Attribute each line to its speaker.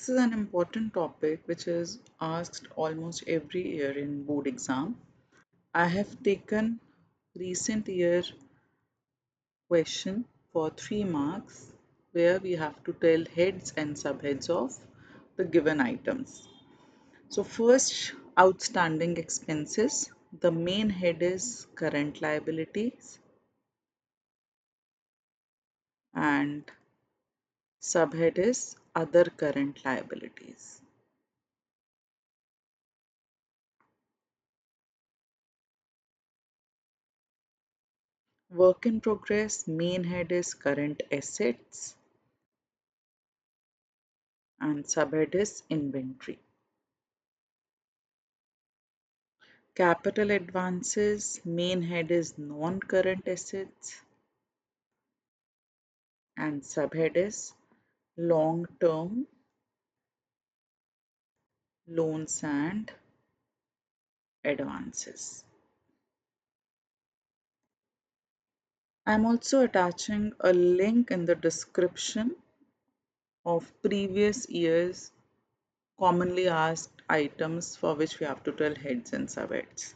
Speaker 1: This is an important topic which is asked almost every year in board exam. I have taken recent year question for 3 marks where we have to tell heads and subheads of the given items. So first, outstanding expenses. The main head is current liabilities and subhead is other current liabilities. Work in progress, main head is current assets and subhead is inventory. Capital advances, main head is non-current assets and subhead is long-term loans and advances. I'm also attaching a link in the description of previous years commonly asked items for which we have to tell heads and subheads.